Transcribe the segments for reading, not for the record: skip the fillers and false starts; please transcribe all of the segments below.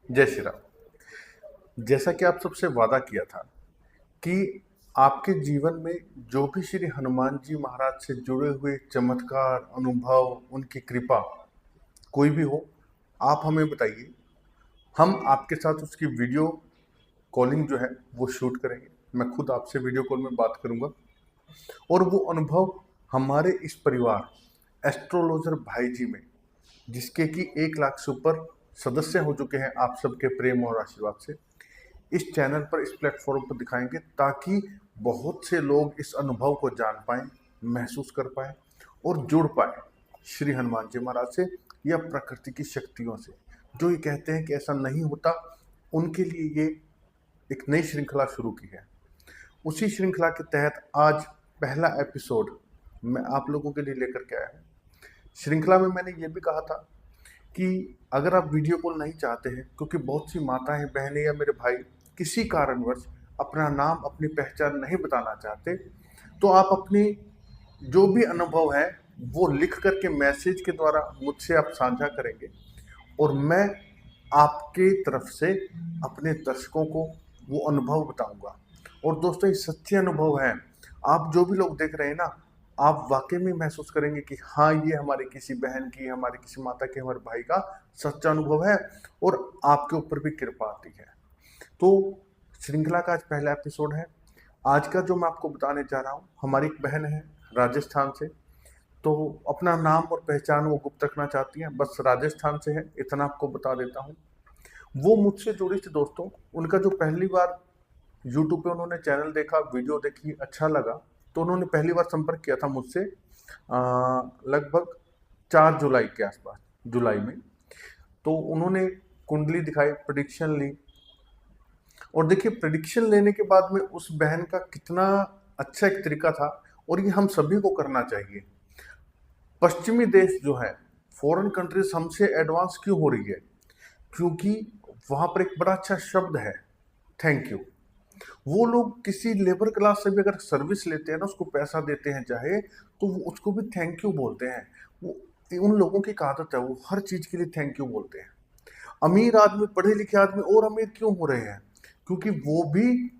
जय श्री राम। जैसा कि आप सबसे वादा किया था कि आपके जीवन में जो भी श्री हनुमान जी महाराज से जुड़े हुए चमत्कार, अनुभव, उनकी कृपा कोई भी हो, आप हमें बताइए। हम आपके साथ उसकी वीडियो कॉलिंग जो है वो शूट करेंगे। मैं खुद आपसे वीडियो कॉल में बात करूंगा और वो अनुभव हमारे इस परिवार एस्ट्रोलॉजर भाई जी में, जिसके कि 1 लाख से ऊपर सदस्य हो चुके हैं आप सबके प्रेम और आशीर्वाद से, इस चैनल पर, इस प्लेटफॉर्म पर दिखाएंगे ताकि बहुत से लोग इस अनुभव को जान पाएं, महसूस कर पाएं और जुड़ पाएं श्री हनुमान जी महाराज से या प्रकृति की शक्तियों से। जो ये कहते हैं कि ऐसा नहीं होता, उनके लिए ये एक नई श्रृंखला शुरू की है। उसी श्रृंखला के तहत आज पहला एपिसोड मैं आप लोगों के लिए लेकर के आया हूँ। श्रृंखला में मैंने ये भी कहा था कि अगर आप वीडियो कॉल नहीं चाहते हैं, क्योंकि बहुत सी माताएं, बहनें या मेरे भाई किसी कारणवश अपना नाम, अपनी पहचान नहीं बताना चाहते, तो आप अपनी जो भी अनुभव है वो लिख करके मैसेज के द्वारा मुझसे आप साझा करेंगे और मैं आपके तरफ से अपने दर्शकों को वो अनुभव बताऊंगा। और दोस्तों, ये सच्चे अनुभव हैं। आप जो भी लोग देख रहे हैं ना, आप वाकई में महसूस करेंगे कि हाँ, ये हमारी किसी बहन की, हमारी किसी माता की, हमारे भाई का सच्चा अनुभव है और आपके ऊपर भी कृपा आती है। तो श्रृंखला का आज पहला एपिसोड है। आज का जो मैं आपको बताने जा रहा हूँ, हमारी एक बहन है राजस्थान से। तो अपना नाम और पहचान वो गुप्त रखना चाहती हैं, बस राजस्थान से है, इतना आपको बता देता हूँ। वो मुझसे जुड़ी थी दोस्तों। उनका जो पहली बार यूट्यूब पे उन्होंने चैनल देखा, वीडियो देखी, अच्छा लगा, तो उन्होंने पहली बार संपर्क किया था मुझसे लगभग 4 जुलाई के आसपास, जुलाई में। तो उन्होंने कुंडली दिखाई, प्रेडिक्शन ली और देखिए, प्रेडिक्शन लेने के बाद में उस बहन का कितना अच्छा एक तरीका था और ये हम सभी को करना चाहिए। पश्चिमी देश जो है, फॉरेन कंट्रीज हमसे एडवांस क्यों हो रही है? क्योंकि वहां पर एक बड़ा अच्छा शब्द है, थैंक यू। वो लोग किसी लेबर क्लास से भी अगर सर्विस लेते हैं ना, उसको पैसा देते हैं चाहे, तो वो उसको भी थैंक यू बोलते हैं। वो उन लोगों की एक आदत है, वो हर चीज के लिए थैंक यू बोलते हैं। अमीर आदमी, पढ़े लिखे आदमी और अमीर क्यों हो रहे हैं? क्योंकि वो भी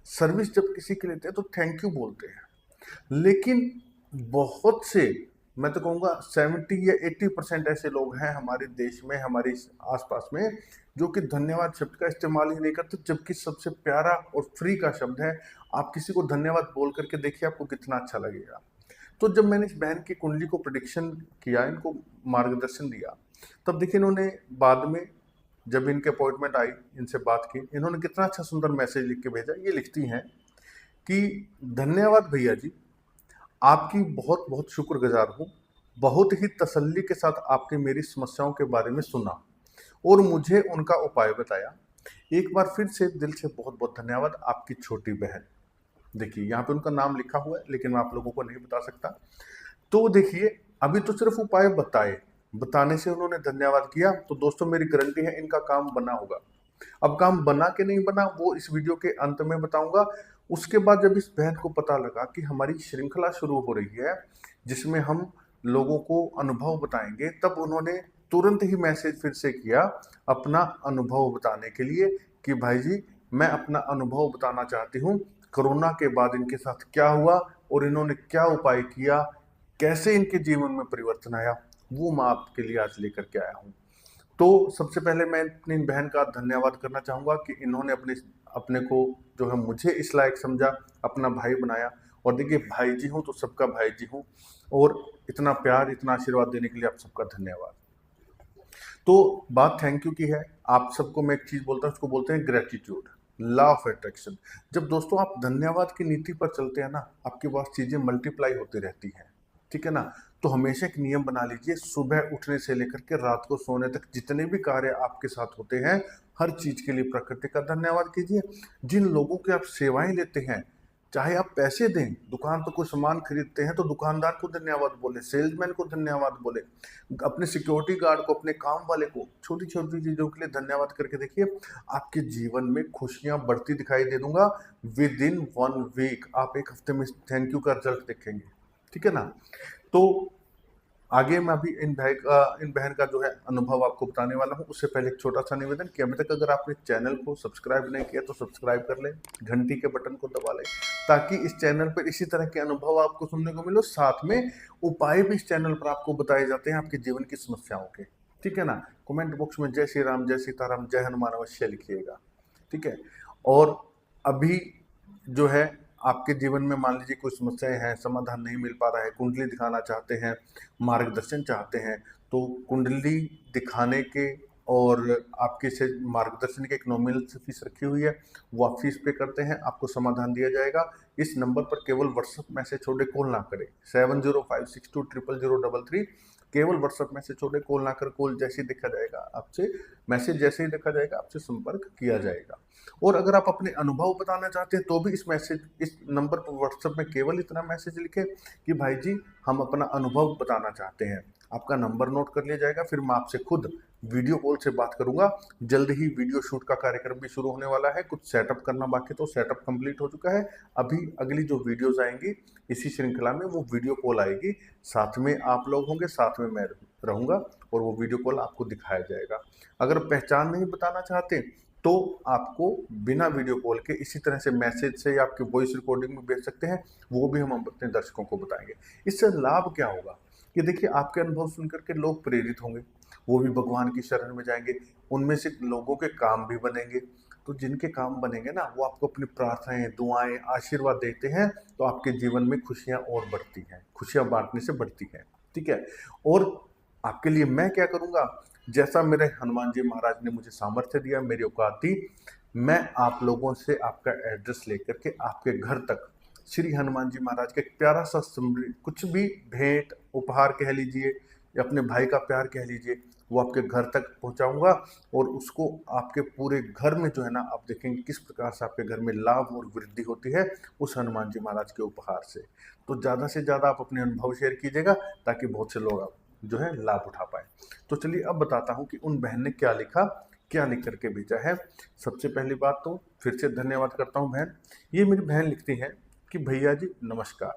सर्विस जब किसी की लेते हैं तो थैंक यू बोलते हैं। लेकिन बहुत से, मैं तो कहूँगा 70 या 80% ऐसे लोग हैं हमारे देश में, हमारे आसपास में, जो कि धन्यवाद शब्द का इस्तेमाल ही नहीं करते, जबकि सबसे प्यारा और फ्री का शब्द है। आप किसी को धन्यवाद बोल करके देखिए, आपको कितना अच्छा लगेगा। तो जब मैंने इस बहन की कुंडली को प्रिडिक्शन किया, इनको मार्गदर्शन दिया, तब देखिए इन्होंने बाद में, जब इनके अपॉइंटमेंट आई, इनसे बात की, इन्होंने कितना अच्छा सुंदर मैसेज लिख के भेजा। ये लिखती हैं कि धन्यवाद भैया जी, आपकी बहुत बहुत शुक्रगुजार हूँ। बहुत ही तसल्ली के साथ आपने मेरी समस्याओं के बारे में सुना और मुझे उनका उपाय बताया। एक बार फिर से दिल से बहुत बहुत धन्यवाद, आपकी छोटी बहन। देखिए, यहाँ पे उनका नाम लिखा हुआ है, लेकिन मैं आप लोगों को नहीं बता सकता। तो देखिए, अभी तो सिर्फ उपाय बताए, बताने से उन्होंने धन्यवाद किया, तो दोस्तों मेरी गारंटी है इनका काम बना होगा। अब काम बना के नहीं बना, वो इस वीडियो के अंत में बताऊंगा। उसके बाद जब इस बहन को पता लगा कि हमारी श्रृंखला शुरू हो रही है जिसमें हम लोगों को अनुभव बताएंगे, तब उन्होंने तुरंत ही मैसेज फिर से किया अपना अनुभव बताने के लिए कि भाई जी, मैं अपना अनुभव बताना चाहती हूँ। कोरोना के बाद इनके साथ क्या हुआ और इन्होंने क्या उपाय किया, कैसे इनके जीवन में परिवर्तन आया, वो मैं आपके लिए आज लेकर के आया हूँ। तो सबसे पहले मैं अपनी बहन का धन्यवाद करना चाहूँगा कि इन्होंने अपने अपने को जो है मुझे इस लायक समझा, अपना भाई बनाया। और देखिए, भाई जी हूँ तो सबका भाई जी हूँ, और इतना प्यार, इतना आशीर्वाद देने के लिए आप सबका धन्यवाद। तो बात थैंक यू की है। आप सबको मैं एक चीज़ बोलता हूँ, उसको बोलते हैं ग्रेटिट्यूड, लॉ ऑफ अट्रैक्शन। जब दोस्तों आप धन्यवाद की नीति पर चलते हैं ना, आपके पास चीज़ें मल्टीप्लाई होती रहती हैं, ठीक है ना? तो हमेशा एक नियम बना लीजिए, सुबह उठने से लेकर के रात को सोने तक जितने भी कार्य आपके साथ होते हैं, हर चीज़ के लिए प्रकृति का धन्यवाद कीजिए। जिन लोगों की आप सेवाएं लेते हैं, चाहे आप पैसे दें, दुकान पर कोई सामान खरीदते हैं तो दुकानदार को धन्यवाद बोले, सेल्समैन को धन्यवाद बोले, अपने सिक्योरिटी गार्ड को, अपने काम वाले को, छोटी छोटी चीज़ों के लिए धन्यवाद करके देखिए, आपके जीवन में खुशियां बढ़ती दिखाई दे दूंगा। विद इन 1 वीक आप एक हफ्ते में थैंक यू का रिजल्ट देखेंगे, ठीक है ना? तो आगे मैं अभी इन बहन का जो है अनुभव आपको बताने वाला हूँ। उससे पहले एक छोटा सा निवेदन कि अभी तक अगर आपने चैनल को सब्सक्राइब नहीं किया तो सब्सक्राइब कर लें, घंटी के बटन को दबा लें, ताकि इस चैनल पर इसी तरह के अनुभव आपको सुनने को मिले। साथ में उपाय भी इस चैनल पर आपको बताए जाते हैं आपके जीवन की समस्याओं के। ठीक है ना? कमेंट बॉक्स में जय श्री राम, जय सीताराम, जय हनुमान अवश्य लिखिएगा। ठीक है? और अभी जो है आपके जीवन में मान लीजिए कोई समस्याएं हैं, समाधान नहीं मिल पा रहा है, कुंडली दिखाना चाहते हैं, मार्गदर्शन चाहते हैं, तो कुंडली दिखाने के और आपके से मार्गदर्शन की एक नॉमिनल फीस रखी हुई है, वो आप फीस पे करते हैं, आपको समाधान दिया जाएगा। इस नंबर पर केवल व्हाट्सएप मैसेज छोड़े, कॉल ना करें। 7056200033 केवल व्हाट्सएप मैसेज छोड़े, कॉल ना कर। कॉल जैसे ही देखा जाएगा आपसे, मैसेज जैसे ही देखा जाएगा आपसे संपर्क किया जाएगा। और अगर आप अपने अनुभव बताना चाहते हैं तो भी इस नंबर पर व्हाट्सएप में केवल इतना मैसेज लिखें कि भाई जी हम अपना अनुभव बताना चाहते हैं। आपका नंबर नोट कर लिया जाएगा, फिर मैं आपसे खुद वीडियो कॉल से बात करूंगा। जल्द ही वीडियो शूट का कार्यक्रम भी शुरू होने वाला है, कुछ सेटअप करना बाकी, तो सेटअप कंप्लीट हो चुका है। अभी अगली जो वीडियोज आएंगी इसी श्रृंखला में वो वीडियो कॉल आएगी, साथ में आप लोग होंगे, साथ में मैं रहूंगा और वो वीडियो कॉल आपको दिखाया जाएगा। अगर पहचान नहीं बताना चाहते तो आपको बिना वीडियो कॉल के इसी तरह से मैसेज से या आपके वॉइस रिकॉर्डिंग में भेज सकते हैं, वो भी हम अपने दर्शकों को बताएंगे। इससे लाभ क्या होगा कि देखिए आपके अनुभव सुनकर के लोग प्रेरित होंगे, वो भी भगवान की शरण में जाएंगे, उनमें से लोगों के काम भी बनेंगे। तो जिनके काम बनेंगे ना, वो आपको अपनी प्रार्थनाएं, दुआएं, आशीर्वाद देते हैं, तो आपके जीवन में खुशियां और बढ़ती हैं, खुशियां बांटने से बढ़ती हैं। ठीक है? और आपके लिए मैं क्या करूंगा, जैसा मेरे हनुमान जी महाराज ने मुझे सामर्थ्य दिया, मेरी औकात दी, मैं आप लोगों से आपका एड्रेस लेकर के आपके घर तक श्री हनुमान जी महाराज का एक प्यारा सा कुछ भी भेंट उपहार कह लीजिए या अपने भाई का प्यार कह लीजिए, वो आपके घर तक पहुंचाऊंगा। और उसको आपके पूरे घर में जो है ना, आप देखेंगे किस प्रकार से आपके घर में लाभ और वृद्धि होती है उस हनुमान जी महाराज के उपहार से। तो ज़्यादा से ज़्यादा आप अपने अनुभव शेयर कीजिएगा, ताकि बहुत से लोग आप जो है लाभ उठा पाए। तो चलिए अब बताता हूँ कि उन बहन ने क्या लिखा, क्या लिख करके भेजा है। सबसे पहली बात तो फिर से धन्यवाद करता हूँ बहन। ये मेरी बहन लिखती है कि भैया जी नमस्कार,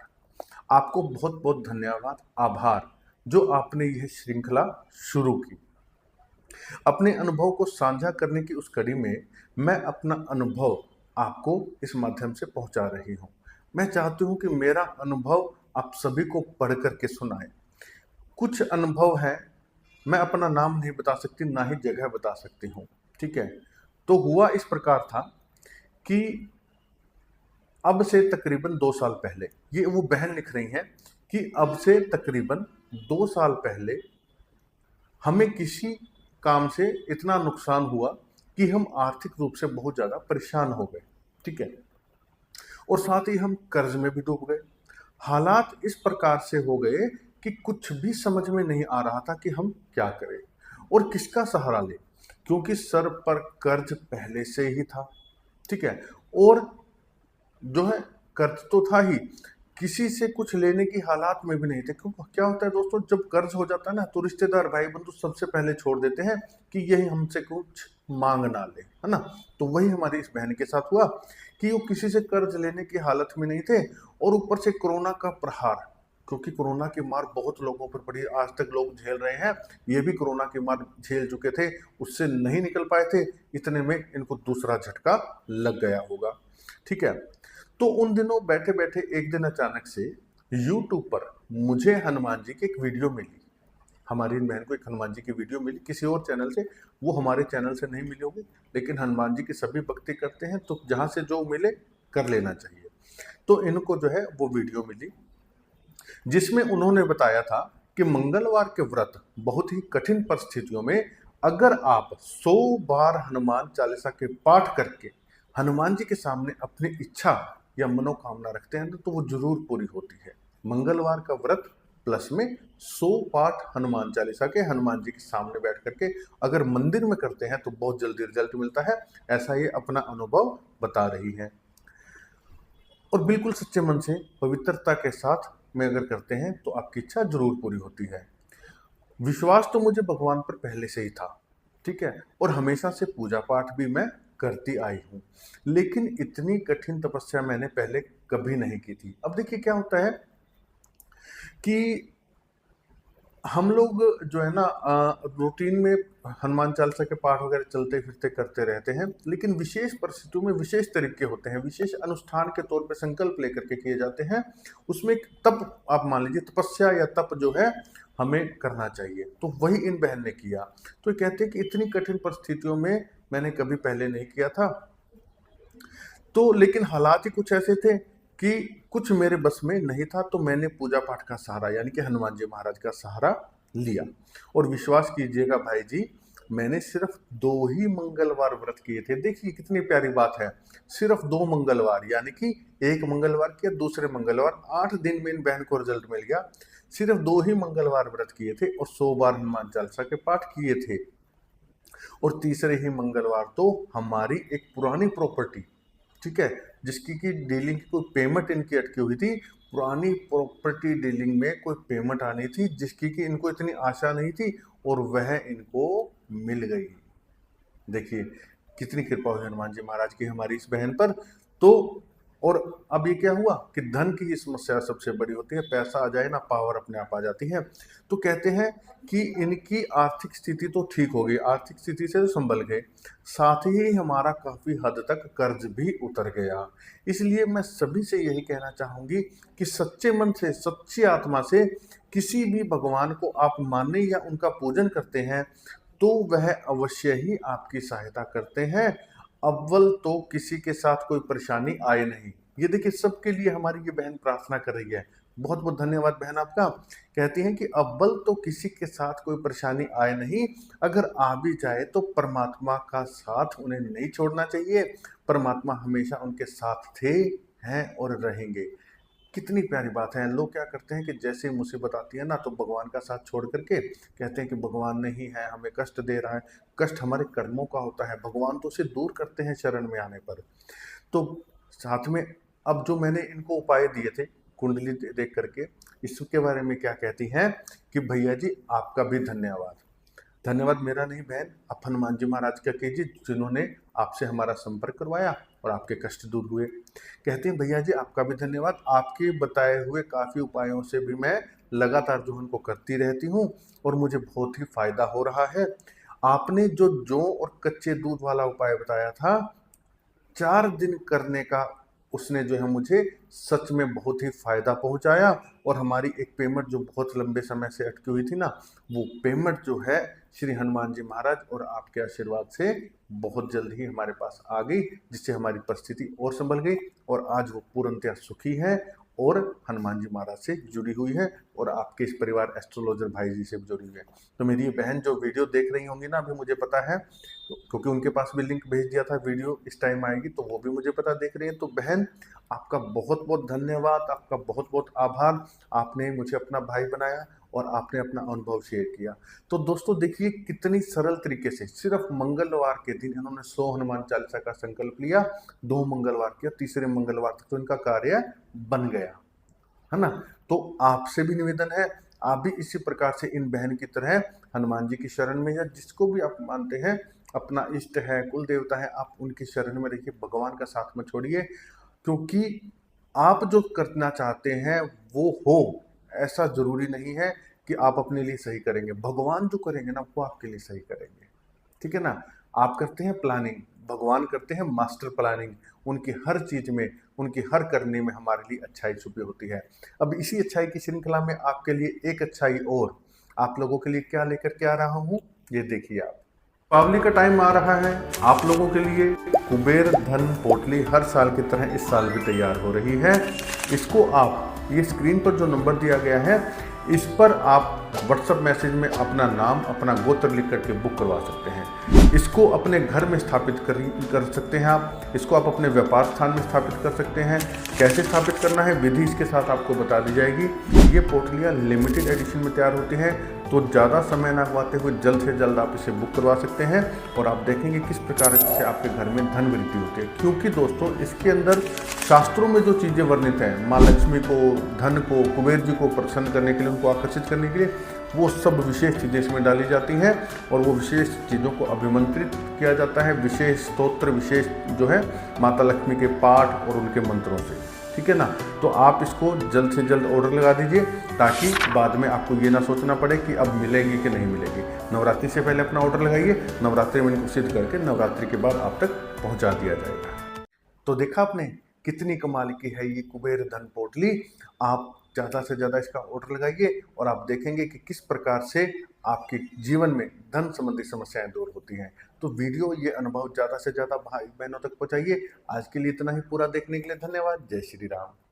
आपको बहुत बहुत धन्यवाद, आभार, जो आपने यह श्रृंखला शुरू की। अपने अनुभव को साझा करने की उस कड़ी में मैं अपना अनुभव आपको इस माध्यम से पहुंचा रही हूं। मैं चाहती हूं कि मेरा अनुभव आप सभी को पढ़ करके सुनाएं। कुछ अनुभव है, मैं अपना नाम नहीं बता सकती, ना ही जगह बता सकती हूँ। ठीक है? तो हुआ इस प्रकार था कि अब से तकरीबन 2 साल पहले, ये वो बहन लिख रही हैं कि अब से तकरीबन 2 साल पहले हमें किसी काम से इतना नुकसान हुआ कि हम आर्थिक रूप से बहुत ज़्यादा परेशान हो गए। ठीक है? और साथ ही हम कर्ज में भी डूब गए। हालात इस प्रकार से हो गए कि कुछ भी समझ में नहीं आ रहा था कि हम क्या करें और किसका सहारा लें, क्योंकि सर पर कर्ज पहले से ही था। ठीक है? और जो है कर्ज तो था ही, किसी से कुछ लेने की हालात में भी नहीं थे। क्यों? क्या होता है दोस्तों, जब कर्ज हो जाता है ना, तो रिश्तेदार, भाई बंधु सबसे पहले छोड़ देते हैं कि यही हमसे कुछ मांग ना ले, है ना? तो वही हमारी इस बहन के साथ हुआ कि वो किसी से कर्ज लेने की हालत में नहीं थे, और ऊपर से कोरोना का प्रहार, क्योंकि कोरोना की मार बहुत लोगों पर पड़ी, आज तक लोग झेल रहे हैं, ये भी कोरोना की मार झेल चुके थे, उससे नहीं निकल पाए थे, इतने में इनको दूसरा झटका लग गया होगा। ठीक है? तो उन दिनों बैठे बैठे एक दिन अचानक से यूट्यूब पर मुझे हनुमान जी की एक वीडियो मिली। हमारी इन बहन को एक हनुमान जी की वीडियो मिली किसी और चैनल से, वो हमारे चैनल से नहीं मिली होगी, लेकिन हनुमान जी की सभी भक्ति करते हैं, तो जहां से जो मिले कर लेना चाहिए। तो इनको जो है वो वीडियो मिली, जिसमें उन्होंने बताया था कि मंगलवार के व्रत बहुत ही कठिन परिस्थितियों में अगर आप 100 बार हनुमान चालीसा के पाठ करके हनुमान जी के सामने अपनी इच्छा या मनोकामना रखते हैं तो वो जरूर पूरी होती है। मंगलवार का व्रत प्लस में 100 पाठ हनुमान चालीसा के हनुमान जी के सामने बैठ करके अगर मंदिर में करते हैं तो बहुत जल्दी रिजल्ट मिलता है, ऐसा ये अपना अनुभव बता रही है। और बिल्कुल सच्चे मन से पवित्रता के साथ में अगर करते हैं तो आपकी इच्छा जरूर पूरी होती है। विश्वास तो मुझे भगवान पर पहले से ही था। ठीक है? और हमेशा से पूजा पाठ भी मैं करती आई हूँ, लेकिन इतनी कठिन तपस्या मैंने पहले कभी नहीं की थी। अब देखिए क्या होता है कि हम लोग जो है ना रूटीन में हनुमान चालीसा के पाठ वगैरह चलते फिरते करते रहते हैं, लेकिन विशेष परिस्थितियों में विशेष तरीके होते हैं, विशेष अनुष्ठान के तौर पे संकल्प लेकर के किए जाते हैं। उसमें एक तप, आप मान लीजिए तपस्या या तप जो है हमें करना चाहिए, तो वही इन बहन ने किया। तो ये कहते हैं कि इतनी कठिन परिस्थितियों में मैंने कभी पहले नहीं किया था, तो लेकिन हालात ही कुछ ऐसे थे कि कुछ मेरे बस में नहीं था, तो मैंने पूजा पाठ का सहारा यानी कि हनुमान जी महाराज का सहारा लिया। और विश्वास कीजिएगा भाई जी, मैंने सिर्फ 2 ही मंगलवार व्रत किए थे। देखिए कितनी प्यारी बात है, सिर्फ 2 मंगलवार, यानी कि एक मंगलवार किया, दूसरे मंगलवार, 8 दिन में इन बहन को रिजल्ट मिल गया। सिर्फ 2 ही मंगलवार व्रत किए थे और 100 बार हनुमान चालीसा के पाठ किए थे। और तीसरे ही मंगलवार तो हमारी एक पुरानी प्रॉपर्टी, ठीक है, जिसकी की डीलिंग की कोई पेमेंट इनकी अटकी हुई थी, पुरानी प्रॉपर्टी डीलिंग में कोई पेमेंट आनी थी जिसकी कि इनको इतनी आशा नहीं थी, और वह इनको मिल गई। देखिए कितनी कृपा हुई हनुमान जी महाराज की हमारी इस बहन पर। तो और अब ये क्या हुआ कि धन की समस्या सबसे बड़ी होती है, पैसा आ जाए ना पावर अपने आप आ जाती है। तो कहते हैं कि इनकी आर्थिक स्थिति तो ठीक हो गई, आर्थिक स्थिति से तो संभल गए, साथ ही हमारा काफ़ी हद तक कर्ज भी उतर गया। इसलिए मैं सभी से यही कहना चाहूँगी कि सच्चे मन से, सच्ची आत्मा से किसी भी भगवान को आप माने या उनका पूजन करते हैं, तो वह अवश्य ही आपकी सहायता करते हैं। अव्वल तो किसी के साथ कोई परेशानी आए नहीं। ये देखिए सबके लिए हमारी ये बहन प्रार्थना कर रही है। बहुत बहुत धन्यवाद बहन आपका। कहती हैं कि अव्वल तो किसी के साथ कोई परेशानी आए नहीं, अगर आ भी जाए तो परमात्मा का साथ उन्हें नहीं छोड़ना चाहिए। परमात्मा हमेशा उनके साथ थे, हैं और रहेंगे। कितनी प्यारी बात है। लोग क्या करते हैं कि जैसे ही मुसीबत आती है ना, तो भगवान का साथ छोड़ करके कहते हैं कि भगवान नहीं है, हमें कष्ट दे रहा है। कष्ट हमारे कर्मों का होता है, भगवान तो उसे दूर करते हैं शरण में आने पर। तो साथ में अब जो मैंने इनको उपाय दिए थे कुंडली देख करके, इसके बारे में क्या कहती हैं कि भैया जी आपका भी धन्यवाद। धन्यवाद मेरा नहीं बहन, आप हनुमान जी महाराज का कीजिए जिन्होंने आपसे हमारा संपर्क करवाया और आपके कष्ट दूर हुए। कहते हैं भैया जी आपका भी धन्यवाद, आपके बताए हुए काफ़ी उपायों से भी मैं लगातार जो उनको करती रहती हूँ और मुझे बहुत ही फायदा हो रहा है। आपने जो जौ और कच्चे दूध वाला उपाय बताया था, 4 दिन करने का उसने जो है मुझे सच में बहुत ही फ़ायदा पहुंचाया। और हमारी एक पेमेंट जो बहुत लंबे समय से अटकी हुई थी ना, वो पेमेंट जो है श्री हनुमान जी महाराज और आपके आशीर्वाद से बहुत जल्द ही हमारे पास आ गई, जिससे हमारी परिस्थिति और संभल गई और आज वो पूर्णतया सुखी है और हनुमान जी महाराज से जुड़ी हुई है और आपके इस परिवार एस्ट्रोलॉजर भाई जी से भी जुड़ी हुई है। तो मेरी ये बहन जो वीडियो देख रही होंगी ना, अभी मुझे पता है क्योंकि उनके पास भी लिंक भेज दिया था, वीडियो इस टाइम आएगी तो वो भी मुझे पता देख रही है। तो बहन आपका बहुत बहुत धन्यवाद, आपका बहुत बहुत आभार। आपने मुझे अपना भाई बनाया और आपने अपना अनुभव शेयर किया। तो दोस्तों देखिए कितनी सरल तरीके से सिर्फ मंगलवार के दिन इन्होंने 100 हनुमान चालीसा का संकल्प लिया, 2 मंगलवार किया, तीसरे मंगलवार तक तो इनका कार्य बन गया, है ना। तो आपसे भी निवेदन है, आप भी इसी प्रकार से इन बहन की तरह हनुमान जी की शरण में या जिसको भी आप मानते हैं अपना इष्ट है, कुल देवता है, आप उनकी शरण में रहिए, भगवान का साथ में छोड़िए। क्योंकि आप जो करना चाहते हैं वो हो, ऐसा जरूरी नहीं है कि आप अपने लिए सही करेंगे, भगवान जो करेंगे ना वो आपके लिए सही करेंगे, ठीक है ना। आप करते हैं प्लानिंग, भगवान करते हैं मास्टर प्लानिंग। उनकी हर चीज में, उनकी हर करने में हमारे लिए अच्छाई छुपी होती है। अब इसी अच्छाई की श्रृंखला में आपके लिए एक अच्छाई और आप लोगों के लिए क्या लेकर के आ रहा हूं, ये देखिए। आप दीपावली का टाइम आ रहा है, आप लोगों के लिए कुबेर धन पोटली हर साल की तरह इस साल भी तैयार हो रही है। इसको आप ये स्क्रीन पर जो नंबर दिया गया है इस पर आप व्हाट्सएप मैसेज में अपना नाम, अपना गोत्र लिख करके बुक करवा सकते हैं। इसको अपने घर में स्थापित कर सकते हैं आप, इसको आप अपने व्यापार स्थान में स्थापित कर सकते हैं। कैसे स्थापित करना है विधि इसके साथ आपको बता दी जाएगी। ये पोटलियाँ लिमिटेड एडिशन में तैयार होती हैं, तो ज़्यादा समय ना गवाते हुए जल्द से जल्द आप इसे बुक करवा सकते हैं और आप देखेंगे किस प्रकार से आपके घर में धन वृद्धि होती है। क्योंकि दोस्तों इसके अंदर शास्त्रों में जो चीज़ें वर्णित हैं, माँ लक्ष्मी को, धन को, कुबेर जी को प्रसन्न करने के लिए, उनको आकर्षित करने के लिए, वो सब विशेष चीज़ें इसमें डाली जाती हैं और वो विशेष चीज़ों को अभिमंत्रित किया जाता है, विशेष स्तोत्र, विशेष जो है माता लक्ष्मी के पाठ और उनके मंत्रों से। ठीक है ना। तो आप इसको जल्द से जल्द ऑर्डर लगा दीजिए, ताकि बाद में आपको ये ना सोचना पड़े कि अब मिलेगी कि नहीं मिलेगी। नवरात्रि से पहले अपना ऑर्डर लगाइए, नवरात्रि में इनको सिद्ध करके नवरात्रि के बाद आप तक पहुंचा दिया जाएगा। तो देखा आपने कितनी कमाल की है ये कुबेर धन पोटली। आप ज़्यादा से ज़्यादा इसका ऑर्डर लगाइए और आप देखेंगे कि किस प्रकार से आपके जीवन में धन संबंधी समस्याएं दूर होती हैं। तो वीडियो ये अनुभव ज़्यादा से ज़्यादा भाई बहनों तक पहुंचाइए। आज के लिए इतना ही। पूरा देखने के लिए धन्यवाद। जय श्री राम।